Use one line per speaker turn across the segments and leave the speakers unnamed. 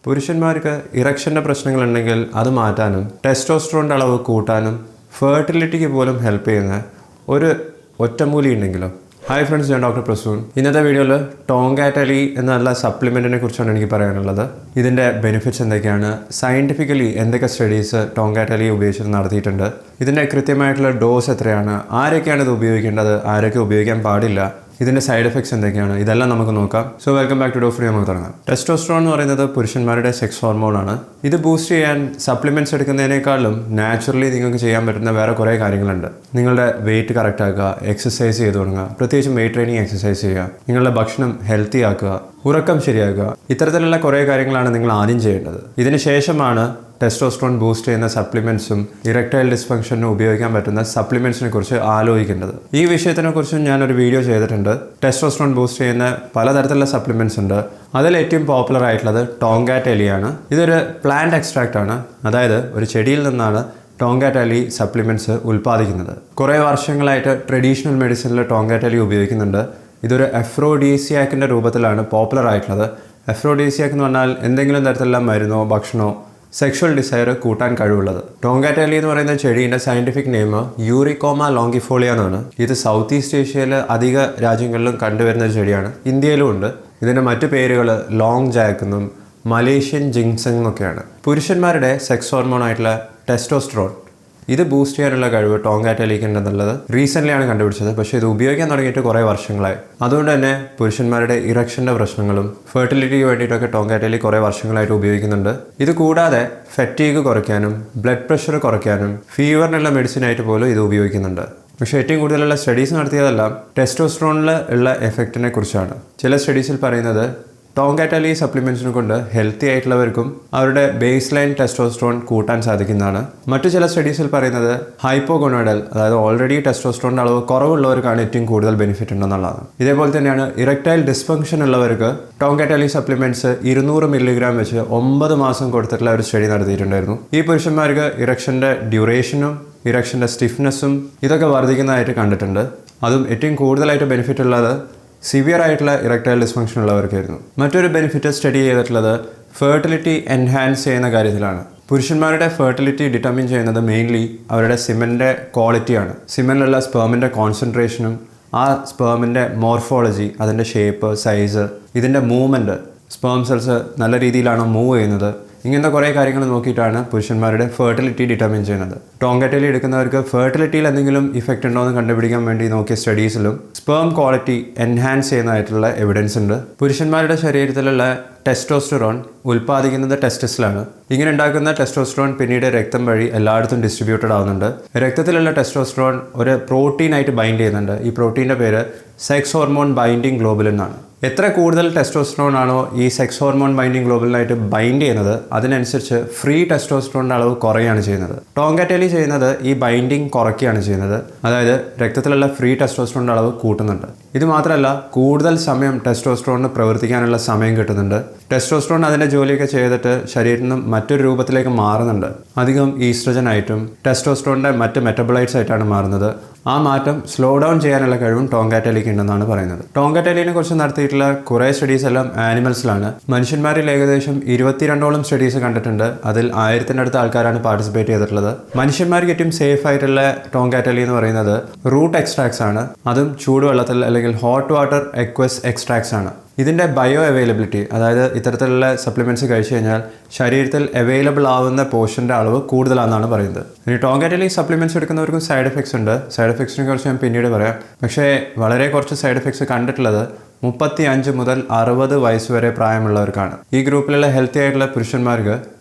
പുരുഷന്മാർക്ക് ഇറക്ഷൻ്റെ പ്രശ്നങ്ങളുണ്ടെങ്കിൽ അത് മാറ്റാനും ടെസ്റ്റോസ്റ്ററോണിൻ്റെ അളവ് കൂട്ടാനും ഫെർട്ടിലിറ്റിക്ക് പോലും ഹെൽപ്പ് ചെയ്യുന്ന ഒരു ഒറ്റമൂലി ഉണ്ടെങ്കിലോ. ഹായ് ഫ്രണ്ട്സ്, ഞാൻ ഡോക്ടർ പ്രസൂൺ. ഇന്നത്തെ വീഡിയോയിൽ ടോങ്കാറ്റലി എന്നുള്ള സപ്ലിമെൻറ്റിനെ കുറിച്ചാണ് എനിക്ക് പറയാനുള്ളത്. ഇതിൻ്റെ ബെനിഫിറ്റ്സ് എന്തൊക്കെയാണ്, സയൻറ്റിഫിക്കലി എന്തൊക്കെ സ്റ്റഡീസ് ടോങ്കാറ്റലി ഉപയോഗിച്ചിട്ട് നടത്തിയിട്ടുണ്ട്, ഇതിൻ്റെ കൃത്യമായിട്ടുള്ള ഡോസ് എത്രയാണ്, ആരൊക്കെയാണ് ഇത് ഉപയോഗിക്കേണ്ടത്, ആരൊക്കെ ഉപയോഗിക്കാൻ പാടില്ല, ഇതിൻ്റെ സൈഡ് എഫക്ട്സ് എന്തൊക്കെയാണ്, ഇതെല്ലാം നമുക്ക് നോക്കാം. So welcome back to Dofree. നമുക്ക് തുടങ്ങാം. ടെസ്റ്റോസ്റ്ററോൺ എന്ന് പറയുന്നത് പുരുഷന്മാരുടെ സെക്സ് ഹോർമോണാണ്. ഇത് ബൂസ്റ്റ് ചെയ്യാൻ സപ്ലിമെൻറ്റ്സ് എടുക്കുന്നതിനേക്കാളും നാച്ചുറലി നിങ്ങൾക്ക് ചെയ്യാൻ പറ്റുന്ന വേറെ കുറേ കാര്യങ്ങളുണ്ട്. നിങ്ങളുടെ വെയിറ്റ് കറക്റ്റ് ആക്കുക, എക്സസൈസ് ചെയ്ത് തുടങ്ങുക, പ്രത്യേകിച്ചും വെയിറ്റ് ട്രെയിനിങ് എക്സസൈസ് ചെയ്യുക, നിങ്ങളുടെ ഭക്ഷണം ഹെൽത്തി ആക്കുക, ഉറക്കം ശരിയാക്കുക. ഇത്തരത്തിലുള്ള കുറേ കാര്യങ്ങളാണ് നിങ്ങൾ ആദ്യം ചെയ്യേണ്ടത്. ഇതിന് ശേഷമാണ് ടെസ്റ്റോസ്റ്ററോൺ ബൂസ്റ്റ് ചെയ്യുന്ന സപ്ലിമെൻറ്റ്സും ഇറക്ടൈൽ ഡിസ്ഫങ്ഷനും ഉപയോഗിക്കാൻ പറ്റുന്ന സപ്ലിമെൻറ്റ്സിനെ കുറിച്ച് ആലോചിക്കേണ്ടത്. ഈ വിഷയത്തിനെ കുറിച്ചും ഞാനൊരു വീഡിയോ ചെയ്തിട്ടുണ്ട്. ടെസ്റ്റോസ്റ്ററോൺ ബൂസ്റ്റ് ചെയ്യുന്ന പലതരത്തിലുള്ള സപ്ലിമെൻറ്റ്സ് ഉണ്ട്. അതിൽ ഏറ്റവും പോപ്പുലർ ആയിട്ടുള്ളത് ടോങ്കാറ്റലിയാണ്. ഇതൊരു പ്ലാന്റ് എക്സ്ട്രാക്റ്റ് ആണ്, അതായത് ഒരു ചെടിയിൽ നിന്നാണ് ടോങ്കാറ്റലി സപ്ലിമെൻറ്റ്സ് ഉൽപ്പാദിക്കുന്നത്. കുറേ വർഷങ്ങളായിട്ട് ട്രഡീഷണൽ മെഡിസിനിൽ ടോങ്കാറ്റലി ഉപയോഗിക്കുന്നുണ്ട്. ഇതൊരു എഫ്രോഡീസിയാക്കിൻ്റെ രൂപത്തിലാണ് പോപ്പുലർ ആയിട്ടുള്ളത്. എഫ്രോഡീസിയാക്ക് എന്ന് പറഞ്ഞാൽ എന്തെങ്കിലും തരത്തിലുള്ള മരുന്നോ ഭക്ഷണമോ സെക്ഷൽ ഡിസയർ കൂട്ടാൻ കഴിവുള്ളത്. ടോങ്കാറ്റലി എന്ന് പറയുന്ന ചെടീൻ്റെ സയൻറ്റിഫിക് നെയിം യൂറിക്കോമ ലോങ്കിഫോളിയ എന്നാണ്. ഇത് സൗത്ത് ഈസ്റ്റ് ഏഷ്യയിൽ അധിക രാജ്യങ്ങളിലും കണ്ടുവരുന്ന ഒരു ചെടിയാണ്. ഇന്ത്യയിലും ഉണ്ട്. ഇതിൻ്റെ മറ്റു പേരുകൾ ലോങ് ജാക്ക് എന്നും മലേഷ്യൻ ജിങ്സങ് എന്നൊക്കെയാണ്. പുരുഷന്മാരുടെ സെക്സ് ഹോർമോൺ ആയിട്ടുള്ള ടെസ്റ്റോസ്റ്ററോൺ ഇത് ബൂസ്റ്റ് ചെയ്യാനുള്ള കഴിവ് ടോങ്കാറ്റലിക്ക് ഉണ്ടെന്നുള്ളത് റീസെൻ്റ്ലിയാണ് കണ്ടുപിടിച്ചത്. പക്ഷേ ഇത് ഉപയോഗിക്കാൻ തുടങ്ങിയിട്ട് കുറേ വർഷങ്ങളായി. അതുകൊണ്ട് തന്നെ പുരുഷന്മാരുടെ ഇറക്ഷൻ്റെ പ്രശ്നങ്ങളും ഫെർട്ടിലിറ്റിക്ക് വേണ്ടിയിട്ടൊക്കെ ടോങ്കാറ്റലി കുറേ വർഷങ്ങളായിട്ട് ഉപയോഗിക്കുന്നുണ്ട്. ഇത് കൂടാതെ ഫെറ്റീഗ് കുറയ്ക്കാനും ബ്ലഡ് പ്രഷർ കുറയ്ക്കാനും ഫീവറിനുള്ള മെഡിസിനായിട്ട് പോലും ഇത് ഉപയോഗിക്കുന്നുണ്ട്. പക്ഷേ ഏറ്റവും കൂടുതലുള്ള സ്റ്റഡീസ് നടത്തിയതെല്ലാം ടെസ്റ്റോസ്റ്ററോണിൽ ഉള്ള എഫക്റ്റിനെ കുറിച്ചാണ്. ചില സ്റ്റഡീസിൽ പറയുന്നത് ടോങ്കാറ്റലി സപ്ലിമെൻറ്റ്സിനെ കൊണ്ട് ഹെൽത്തി ആയിട്ടുള്ളവർക്കും അവരുടെ ബേസ് ലൈൻ ടെസ്റ്റോസ്റ്ററോൺ കൂട്ടാൻ സാധിക്കുന്നതാണ്. മറ്റു ചില സ്റ്റഡീസിൽ പറയുന്നത് ഹൈപ്പോഗോണോഡൽ, അതായത് ഓൾറെഡി ടെസ്റ്റോസ്റ്ററോണിൻ്റെ അളവ് കുറവുള്ളവർക്കാണ് ഏറ്റവും കൂടുതൽ ബെനിഫിറ്റ് ഉണ്ടെന്നുള്ളതാണ്. ഇതേപോലെ തന്നെയാണ് ഇറക്ടൈൽ ഡിസ്ഫങ്ഷൻ ഉള്ളവർക്ക് ടോങ്കാറ്റലി സപ്ലിമെൻറ്റ്സ് 200 മില്ലിഗ്രാം വെച്ച് 9 മാസം കൊടുത്തിട്ടുള്ള ഒരു സ്റ്റഡി നടത്തിയിട്ടുണ്ടായിരുന്നു. ഈ പുരുഷന്മാർക്ക് ഇറക്ഷൻ്റെ ഡ്യൂറേഷനും ഇറക്ഷൻ്റെ സ്റ്റിഫ്നെസ്സും ഇതൊക്കെ വർദ്ധിക്കുന്നതായിട്ട് കണ്ടിട്ടുണ്ട്. അതും ഏറ്റവും കൂടുതലായിട്ട് ബെനിഫിറ്റ് ഉള്ളത് സിവിയർ ആയിട്ടുള്ള ഇറക്ടൈൽ ഡിസ്ഫങ്ഷൻ ഉള്ളവർക്കായിരുന്നു. മറ്റൊരു ബെനിഫിറ്റ് സ്റ്റഡി ചെയ്തിട്ടുള്ളത് ഫെർട്ടിലിറ്റി എൻഹാൻസ് ചെയ്യുന്ന കാര്യത്തിലാണ്. പുരുഷന്മാരുടെ ഫെർട്ടിലിറ്റി ഡിറ്റർമിൻ ചെയ്യുന്നത് മെയിൻലി അവരുടെ സിമൻ്റെ ക്വാളിറ്റിയാണ്. സിമനിലുള്ള സ്പേമിൻ്റെ കോൺസെൻട്രേഷനും ആ സ്പേമിൻ്റെ മോർഫോളജി, അതിൻ്റെ ഷേപ്പ്, സൈസ്, ഇതിൻ്റെ മൂവ്മെൻറ്റ്, സ്പേം സെൽസ് നല്ല രീതിയിലാണോ മൂവ് ചെയ്യുന്നത്, ഇങ്ങനത്തെ കുറേ കാര്യങ്ങൾ നോക്കിയിട്ടാണ് പുരുഷന്മാരുടെ ഫെർട്ടിലിറ്റി ഡിറ്റർമിൻ ചെയ്യുന്നത്. ടോങ്കാറ്റലി എടുക്കുന്നവർക്ക് ഫെർട്ടിലിറ്റിയിൽ എന്തെങ്കിലും ഇഫക്റ്റ് ഉണ്ടോ എന്ന് കണ്ടുപിടിക്കാൻ വേണ്ടി നോക്കിയ സ്റ്റഡീസിലും സ്പേം ക്വാളിറ്റി എൻഹാൻസ് ചെയ്യുന്നതായിട്ടുള്ള എവിഡൻസ് ഉണ്ട്. പുരുഷന്മാരുടെ ശരീരത്തിലുള്ള ടെസ്റ്റോസ്റ്ററോൺ ഉൽപ്പാദിക്കുന്നത് ടെസ്റ്റസിലാണ്. ഇങ്ങനെ ഉണ്ടാക്കുന്ന ടെസ്റ്റോസ്റ്ററോൺ പിന്നീട് രക്തം വഴി എല്ലായിടത്തും ഡിസ്ട്രിബ്യൂട്ടഡ് ആവുന്നുണ്ട്. രക്തത്തിലുള്ള ടെസ്റ്റോസ്റ്ററോൺ ഒരു പ്രോട്ടീനായിട്ട് ബൈൻഡ് ചെയ്യുന്നുണ്ട്. ഈ പ്രോട്ടീൻ്റെ പേര് സെക്സ് ഹോർമോൺ ബൈൻഡിങ് ഗ്ലോബുലിൻ എന്നാണ്. എത്ര കൂടുതൽ ടെസ്റ്റോസ്റ്ററോൺ ആണോ ഈ സെക്സ് ഹോർമോൺ ബൈൻഡിങ് ഗ്ലോബുലിനായിട്ട് ബൈൻഡ് ചെയ്യുന്നത്, അതിനനുസരിച്ച് ഫ്രീ ടെസ്റ്റോസ്റ്ററോണിൻ്റെ അളവ് കുറയുകയാണ് ചെയ്യുന്നത്. ടോങ്കാറ്റലി ചെയ്യുന്നത് ഈ ബൈൻഡിങ് കുറയ്ക്കുകയാണ് ചെയ്യുന്നത്. അതായത് രക്തത്തിലുള്ള ഫ്രീ ടെസ്റ്റോസ്റ്ററോണിൻ്റെ അളവ് കൂട്ടുന്നുണ്ട്. ഇത് മാത്രമല്ല, കൂടുതൽ സമയം ടെസ്റ്റോസ്റ്ററോണിന് പ്രവർത്തിക്കാനുള്ള സമയം കിട്ടുന്നുണ്ട്. ടെസ്റ്റോസ്റ്ററോൺ അതിൻ്റെ ജോലിയൊക്കെ ചെയ്തിട്ട് ശരീരത്തിൽ നിന്നും മറ്റൊരു രൂപത്തിലേക്ക് മാറുന്നുണ്ട്. അധികം ഈസ്ട്രജൻ ആയിട്ടും ടെസ്റ്റോസ്റ്ററോണിൻ്റെ മറ്റ് മെറ്റബോളൈറ്റ്സ് ആയിട്ടാണ് മാറുന്നത്. ആ മാറ്റം സ്ലോ ഡൗൺ ചെയ്യാനുള്ള കഴിവും ടോങ്കാറ്റലിക്ക് ഉണ്ടെന്നാണ് പറയുന്നത്. ടോങ്കാറ്റലിനെ കുറിച്ച് നടത്തിയിട്ടുള്ള കുറേ സ്റ്റഡീസ് എല്ലാം ആനിമൽസിലാണ്. മനുഷ്യന്മാരിൽ ഏകദേശം 22ഓളം സ്റ്റഡീസ് കണ്ടിട്ടുണ്ട്. അതിൽ 1000-ൻ്റെ അടുത്ത ആൾക്കാരാണ് പാർട്ടിസിപ്പേറ്റ് ചെയ്തിട്ടുള്ളത്. മനുഷ്യന്മാർക്ക് ഏറ്റവും സേഫ് ആയിട്ടുള്ള ടോങ്കാറ്റലി എന്ന് പറയുന്നത് റൂട്ട് എക്സ്ട്രാക്ട്സ് ആണ്. അതും ചൂടുവെള്ളത്തിൽ അല്ലെങ്കിൽ ഹോട്ട് വാട്ടർ എക്വസ് എക്സ്ട്രാക്ട്സ് ആണ്. ഇതിൻ്റെ ബയോ അവൈലബിലിറ്റി, അതായത് ഇത്തരത്തിലുള്ള സപ്ലിമെൻറ്റ്സ് കഴിച്ചു കഴിഞ്ഞാൽ ശരീരത്തിൽ അവൈലബിൾ ആവുന്ന പോർഷൻ്റെ അളവ് കൂടുതലാണെന്നാണ് പറയുന്നത്. ഇനി ടോങ്കാറ്റലി സപ്ലിമെൻറ്റ്സ് എടുക്കുന്നവർക്കും സൈഡ് എഫക്ട്സ് ഉണ്ട്. സൈഡ് എഫക്ട്സിനെ കുറിച്ച് ഞാൻ പിന്നീട് പറയാം. പക്ഷേ വളരെ കുറച്ച് സൈഡ് എഫക്ട്സ് കണ്ടിട്ടുള്ളത് 35 മുതൽ 60 വയസ്സ് വരെ പ്രായമുള്ളവർക്കാണ്. ഈ ഗ്രൂപ്പിലുള്ള ഹെൽത്തി ആയിട്ടുള്ള പുരുഷന്മാർക്ക്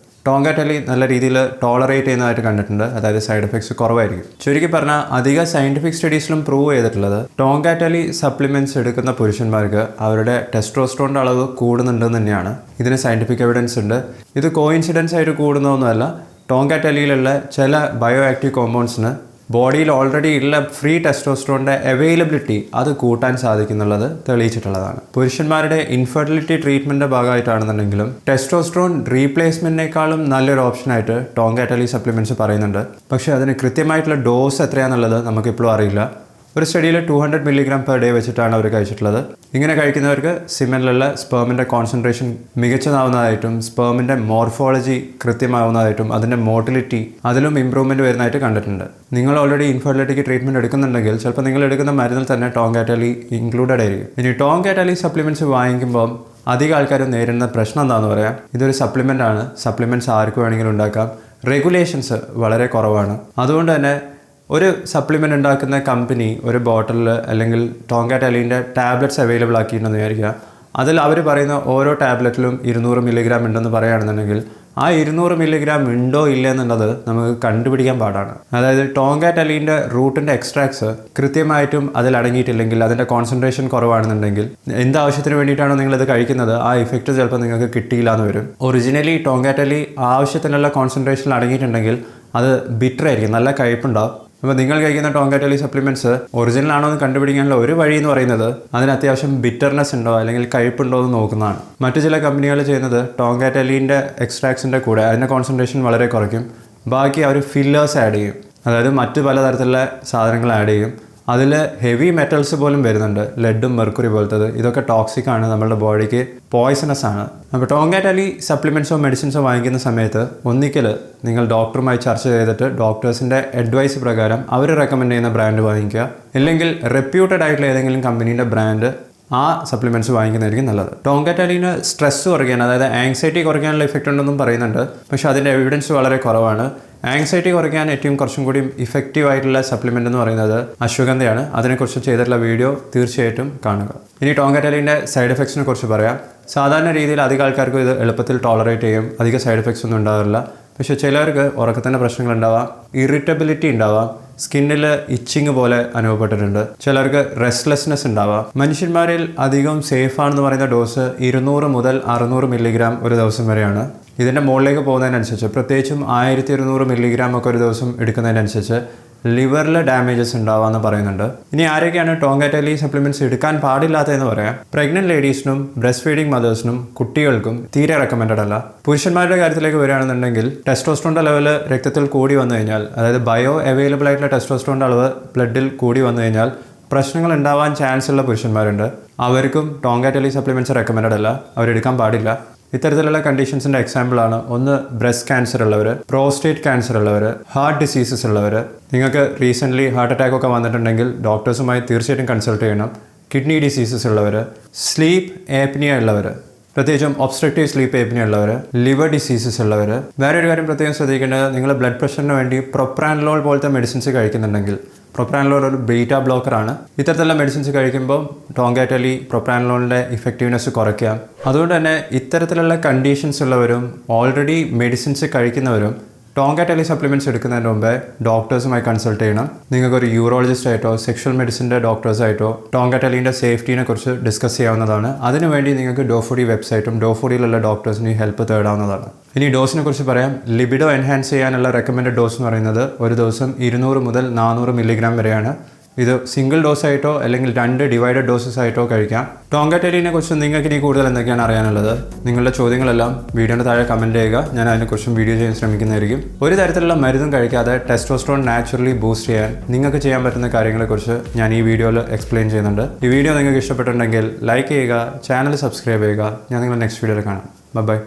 ടോങ്കാറ്റലി നല്ല രീതിയിൽ ടോളറേറ്റ് ചെയ്യുന്നതായിട്ട് കണ്ടിട്ടുണ്ട്. അതായത് സൈഡ് എഫക്ട്സ് കുറവായിരിക്കും. ചുരുക്കി പറഞ്ഞാൽ അധിക സയൻറ്റിഫിക് സ്റ്റഡീസിലും പ്രൂവ് ചെയ്തിട്ടുള്ളത് ടോങ്കാറ്റലി സപ്ലിമെൻറ്റ്സ് എടുക്കുന്ന പുരുഷന്മാർക്ക് അവരുടെ ടെസ്റ്റോസ്റ്ററോണിൻ്റെ അളവ് കൂടുന്നുണ്ടെന്ന് തന്നെയാണ്. ഇതിന് സയൻറ്റിഫിക് എവിഡൻസ് ഉണ്ട്. ഇത് കോയിൻസിഡൻസ് ആയിട്ട് കൂടുന്നതൊന്നുമല്ല. ടോങ്കാറ്റലിയിലുള്ള ചില ബയോ ആക്റ്റീവ് കോമ്പൗണ്ട്സിന് ബോഡിയിൽ ഓൾറെഡി ഉള്ള ഫ്രീ ടെസ്റ്റോസ്റ്ററോണിൻ്റെ അവൈലബിലിറ്റി അത് കൂട്ടാൻ സാധിക്കുന്നുള്ളത് തെളിയിച്ചിട്ടുള്ളതാണ്. പുരുഷന്മാരുടെ ഇൻഫെർട്ടിലിറ്റി ട്രീറ്റ്മെൻറ്റിൻ്റെ ഭാഗമായിട്ടാണെന്നുണ്ടെങ്കിലും ടെസ്റ്റോസ്റ്ററോൺ റീപ്ലേസ്മെൻറ്റിനേക്കാളും നല്ലൊരു ഓപ്ഷനായിട്ട് ടോങ്കാറ്റലി സപ്ലിമെൻറ്റ്സ് പറയുന്നുണ്ട്. പക്ഷേ അതിന് കൃത്യമായിട്ടുള്ള ഡോസ് എത്രയാണെന്നുള്ളത് നമുക്കിപ്പോഴും അറിയില്ല. ഒരു സ്റ്റഡിയിൽ 200 മില്ലിഗ്രാം പെർ ഡേ വെച്ചിട്ടാണ് അവർ കഴിച്ചിട്ടുള്ളത്. ഇങ്ങനെ കഴിക്കുന്നവർക്ക് സിമെനിലുള്ള സ്പേമിൻ്റെ കോൺസെൻട്രേഷൻ മികച്ചതാവുന്നതായിട്ടും സ്പേമിൻ്റെ മോർഫോളജി കൃത്യമാവുന്നതായിട്ടും അതിൻ്റെ മോട്ടിലിറ്റി അതിലും ഇമ്പ്രൂവ്മെൻറ്റ് വരുന്നതായിട്ട് കണ്ടിട്ടുണ്ട്. നിങ്ങൾ ഓൾറെഡി ഇൻഫെർട്ടിലിറ്റിക്ക് ട്രീറ്റ്മെൻറ്റ് എടുക്കുന്നുണ്ടെങ്കിൽ ചിലപ്പോൾ നിങ്ങൾ എടുക്കുന്ന മരുന്നിൽ തന്നെ ടോങ്കാറ്റാലി ഇൻക്ലൂഡഡ് ആയിരിക്കും. ഇനി ടോങ്കാറ്റാലി സപ്ലിമെൻറ്റ്സ് വാങ്ങിക്കുമ്പോൾ അധികം ആൾക്കാരും നേരിടുന്ന പ്രശ്നം എന്താണെന്ന് പറയാം. ഇതൊരു സപ്ലിമെൻ്റ് ആണ്. സപ്ലിമെൻറ്റ്സ് ആർക്ക് വേണമെങ്കിലും ഉണ്ടാക്കാം. റെഗുലേഷൻസ് വളരെ കുറവാണ്. അതുകൊണ്ട് തന്നെ ഒരു സപ്ലിമെൻ്റ് ഉണ്ടാക്കുന്ന കമ്പനി ഒരു ബോട്ടിലിൽ അല്ലെങ്കിൽ ടോങ്കാറ്റാലിൻ്റെ ടാബ്ലറ്റ്സ് അവൈലബിൾ ആക്കിയിട്ടുണ്ടെന്ന് വിചാരിക്കുക. അതിൽ അവർ പറയുന്ന ഓരോ ടാബ്ലറ്റിലും 200 മില്ലിഗ്രാം ഉണ്ടെന്ന് പറയുകയാണെന്നുണ്ടെങ്കിൽ ആ 200 മില്ലിഗ്രാം ഉണ്ടോ ഇല്ല എന്നുള്ളത് നമുക്ക് കണ്ടുപിടിക്കാൻ പാടാണ്. അതായത് ടോങ്കാറ്റാലിൻ്റെ റൂട്ടിൻ്റെ എക്സ്ട്രാക്ട്സ് കൃത്യമായിട്ടും അതിൽ അടങ്ങിയിട്ടില്ലെങ്കിൽ അതിൻ്റെ കോൺസെൻട്രേഷൻ കുറവാണെന്നുണ്ടെങ്കിൽ എന്താവശ്യത്തിന് വേണ്ടിയിട്ടാണോ നിങ്ങളിത് കഴിക്കുന്നത് ആ ഇഫക്റ്റ് ചിലപ്പോൾ നിങ്ങൾക്ക് കിട്ടിയില്ല എന്ന് വരും. ഒറിജിനലി ടോങ്കാറ്റാലി ആവശ്യത്തിനുള്ള കോൺസെൻട്രേഷനിൽ അടങ്ങിയിട്ടുണ്ടെങ്കിൽ അത് ബിറ്റർ ആയിരിക്കും, നല്ല കയ്പുണ്ടാവും. അപ്പോൾ നിങ്ങൾ കഴിക്കുന്ന ടോങ്കാറ്റാലി സപ്ലിമെൻറ്റ്സ് ഒറിജിനൽ ആണോ എന്ന് കണ്ടുപിടിക്കാനുള്ള ഒരു വഴി എന്ന് പറയുന്നത് അതിന് അത്യാവശ്യം ബിറ്റർനെസ് ഉണ്ടോ അല്ലെങ്കിൽ കയ്പുണ്ടോ എന്ന് നോക്കുന്നതാണ്. മറ്റു ചില കമ്പനികൾ ചെയ്യുന്നത് ടോങ്കാറ്റാലിൻ്റെ എക്സ്ട്രാക്ട്സിൻ്റെ കൂടെ അതിൻ്റെ കോൺസെൻട്രേഷൻ വളരെ കുറയ്ക്കും. ബാക്കി അവർ ഫില്ലേഴ്സ് ആഡ് ചെയ്യും. അതായത് മറ്റ് പലതരത്തിലുള്ള സാധനങ്ങൾ ആഡ് ചെയ്യും. അതിൽ ഹെവി മെറ്റൽസ് പോലും വരുന്നുണ്ട്, ലെഡും മെർക്കുറി പോലത്തത്. ഇതൊക്കെ ടോക്സിക് ആണ്, നമ്മുടെ ബോഡിക്ക് പോയ്സണസ് ആണ്. അപ്പോൾ ടോങ്കാറ്റാലി സപ്ലിമെൻറ്റ്സോ മെഡിസിൻസോ വാങ്ങിക്കുന്ന സമയത്ത് ഒന്നിക്കൽ നിങ്ങൾ ഡോക്ടറുമായി ചർച്ച ചെയ്തിട്ട് ഡോക്ടേഴ്സിൻ്റെ അഡ്വൈസ് പ്രകാരം അവർ റെക്കമെൻഡ് ചെയ്യുന്ന ബ്രാൻഡ് വാങ്ങിക്കുക. ഇല്ലെങ്കിൽ റെപ്യൂട്ടഡ് ആയിട്ടുള്ള ഏതെങ്കിലും കമ്പനീൻ്റെ ബ്രാൻഡ് ആ സപ്ലിമെൻറ്റ്സ് വാങ്ങിക്കുന്നതായിരിക്കും നല്ലത്. ടോങ്കാറ്റാലിന് സ്ട്രെസ് കുറയ്ക്കാൻ, അതായത് ആങ്സൈറ്റി കുറയ്ക്കാനുള്ള ഇഫക്റ്റ് ഉണ്ടെന്നും പറയുന്നുണ്ട്. പക്ഷേ അതിൻ്റെ എവിഡൻസ് വളരെ കുറവാണ്. ആങ്സൈറ്റി കുറയ്ക്കാൻ ഏറ്റവും കുറച്ചും കൂടി ഇഫക്റ്റീവ് ആയിട്ടുള്ള സപ്ലിമെൻ്റ് എന്ന് പറയുന്നത് അശ്വഗന്ധയാണ്. അതിനെക്കുറിച്ച് ചെയ്തിട്ടുള്ള വീഡിയോ തീർച്ചയായിട്ടും കാണുക. ഇനി ടോങ്കാറ്റാലിൻ്റെ സൈഡ് എഫക്ട്സിനെ കുറിച്ച് പറയാം. സാധാരണ രീതിയിൽ അധികം ആൾക്കാർക്കും ഇത് എളുപ്പത്തിൽ ടോളറേറ്റ് ചെയ്യും, അധികം സൈഡ് എഫക്ട്സ് ഒന്നും ഉണ്ടാകാറില്ല. പക്ഷേ ചിലർക്ക് ഉറക്കത്തിൻ്റെ പ്രശ്നങ്ങളുണ്ടാവാം, ഇറിറ്റബിലിറ്റി ഉണ്ടാവാം, സ്കിന്നിൽ ഇച്ചിങ് പോലെ അനുഭവപ്പെട്ടിട്ടുണ്ട്. ചിലർക്ക് റെസ്റ്റ്ലെസ്നെസ് ഉണ്ടാവാം. മനുഷ്യന്മാരിൽ അധികം സേഫാണെന്ന് പറയുന്ന ഡോസ് 200 മുതൽ 600 മില്ലിഗ്രാം ഒരു ദിവസം വരെയാണ്. ഇതിൻ്റെ മുകളിലേക്ക് പോകുന്നതിനനുസരിച്ച്, പ്രത്യേകിച്ചും 1200 മില്ലിഗ്രാം ഒക്കെ ഒരു ദിവസം എടുക്കുന്നതിനനുസരിച്ച് ലിവറിൽ ഡാമേജസ് ഉണ്ടാവാമെന്ന് പറയുന്നുണ്ട്. ഇനി ആരൊക്കെയാണ് ടോങ്കാറ്റാലി സപ്ലിമെൻറ്റ്സ് എടുക്കാൻ പാടില്ലാത്തതെന്ന് പറയാം. പ്രഗ്നന്റ് ലേഡീസിനും ബ്രസ്റ്റ് ഫീഡിംഗ് മദേഴ്സിനും കുട്ടികൾക്കും തീരെ റെക്കമെൻഡഡ് അല്ല. പുരുഷന്മാരുടെ കാര്യത്തിലേക്ക് വരികയാണെന്നുണ്ടെങ്കിൽ ടെസ്റ്റോസ്റ്ററോണിൻ്റെ ലെവൽ രക്തത്തിൽ കൂടി വന്നു കഴിഞ്ഞാൽ, അതായത് ബയോ അവൈലബിൾ ആയിട്ടുള്ള ടെസ്റ്റോസ്റ്ററോണിൻ്റെ അളവ് ബ്ലഡിൽ കൂടി വന്നു കഴിഞ്ഞാൽ പ്രശ്നങ്ങൾ ഉണ്ടാവാൻ ചാൻസ് ഉള്ള പുരുഷന്മാരുണ്ട്. അവർക്കും ടോങ്കാറ്റാലി സപ്ലിമെൻറ്റ്സ് റെക്കമെൻഡഡ് അല്ല, അവരെടുക്കാൻ പാടില്ല. ഇത്തരത്തിലുള്ള കണ്ടീഷൻസിൻ്റെ എക്സാമ്പിളാണ് ഒന്ന് ബ്രസ്റ്റ് ക്യാൻസർ ഉള്ളവർ, പ്രോസ്റ്റേറ്റ് ക്യാൻസർ ഉള്ളവർ, ഹാർട്ട് ഡിസീസസ് ഉള്ളവർ. നിങ്ങൾക്ക് റീസെൻ്റ്ലി ഹാർട്ട് അറ്റാക്ക് ഒക്കെ വന്നിട്ടുണ്ടെങ്കിൽ ഡോക്ടേഴ്സുമായി തീർച്ചയായിട്ടും കൺസൾട്ട് ചെയ്യണം. കിഡ്നി ഡിസീസസ് ഉള്ളവർ, സ്ലീപ്പ് ഏപ്നിയ ഉള്ളവർ, പ്രത്യേകിച്ചും ഒബ്സ്ട്രക്റ്റീവ് സ്ലീപ്പ് ഏപ്നിയ ഉള്ളവർ, ലിവർ ഡിസീസസ് ഉള്ളവർ. വേറെ ഒരു കാര്യം പ്രത്യേകം ശ്രദ്ധിക്കേണ്ടത്, നിങ്ങൾ ബ്ലഡ് പ്രഷറിന് വേണ്ടി പ്രൊപ്രാനലോൾ പോലത്തെ മെഡിസിൻസ് കഴിക്കുന്നുണ്ടെങ്കിൽ, പ്രൊപ്രാനലോൾ ഒരു ബീറ്റ ബ്ലോക്കറാണ്. ഇത്തരത്തിലുള്ള മെഡിസിൻസ് കഴിക്കുമ്പോൾ ടോങ്കാറ്റാലി പ്രൊപ്രാനലോളിൻ്റെ ഇഫക്റ്റീവ്നെസ് കുറയ്ക്കാം. അതുകൊണ്ട് തന്നെ ഇത്തരത്തിലുള്ള കണ്ടീഷൻസ് ഉള്ളവരും ഓൾറെഡി മെഡിസിൻസ് കഴിക്കുന്നവരും ടോങ്കാറ്റാലി സപ്ലിമെൻറ്റ്സ് എടുക്കുന്നതിന് മുമ്പേ ഡോക്ടേഴ്സുമായി കൺസൾട്ട് ചെയ്യണം. നിങ്ങൾക്കൊരു യൂറോളജിസ്റ്റ് ആയിട്ടോ സെക്ഷൽ മെഡിസിൻ്റെ ഡോക്ടേഴ്സായിട്ടോ ടോങ്കാറ്റാലിൻ്റെ സേഫ്റ്റിനെ കുറിച്ച് ഡിസ്കസ് ചെയ്യാവുന്നതാണ്. അതിനുവേണ്ടി നിങ്ങൾക്ക് ഡോഫുഡി വെബ്സൈറ്റും ഡോഫുഡിയിലുള്ള ഡോക്ടേഴ്സിന് ഹെൽപ്പ് തേടാവുന്നതാണ്. ഇനി ഡോസിനെ കുറിച്ച് പറയാം. ലിബിഡോ എൻഹാൻസ് ചെയ്യാനുള്ള റെക്കമെൻഡ് ഡോസ് എന്ന് പറയുന്നത് ഒരു ദിവസം 200 മുതൽ 400 മില്ലിഗ്രാം വരെയാണ്. ഇത് സിംഗിൾ ഡോസ് ആയിട്ടോ അല്ലെങ്കിൽ 2 ഡിവൈഡഡ് ഡോസസ് ആയിട്ടോ കഴിക്കാം. ടോങ്കാറ്റാലിനെ കുറിച്ച് നിങ്ങൾക്ക് ഇനി കൂടുതൽ എന്തൊക്കെയാണ് അറിയാനുള്ളത്? നിങ്ങളുടെ ചോദ്യങ്ങളെല്ലാം വീഡിയോയുടെ താഴെ കമൻറ്റ് ചെയ്യുക. ഞാൻ അതിനെക്കുറിച്ചും വീഡിയോ ചെയ്യാൻ ശ്രമിക്കുന്നതായിരിക്കും. ഒരു തരത്തിലുള്ള മരുന്നും കഴിക്കാതെ ടെസ്റ്റോസ്റ്ററോൺ നാച്ചുറലി ബൂസ്റ്റ് ചെയ്യാൻ നിങ്ങൾക്ക് ചെയ്യാൻ പറ്റുന്ന കാര്യങ്ങളെക്കുറിച്ച് ഞാൻ ഈ വീഡിയോയിൽ എക്സ്പ്ലെയിൻ ചെയ്യുന്നുണ്ട്. ഈ വീഡിയോ നിങ്ങൾക്ക് ഇഷ്ടപ്പെട്ടിട്ടുണ്ടെങ്കിൽ ലൈക്ക് ചെയ്യുക, ചാനൽ സബ്സ്ക്രൈബ് ചെയ്യുക. ഞാൻ നിങ്ങളെ നെക്സ്റ്റ് വീഡിയോയിൽ കാണാം. ബൈ.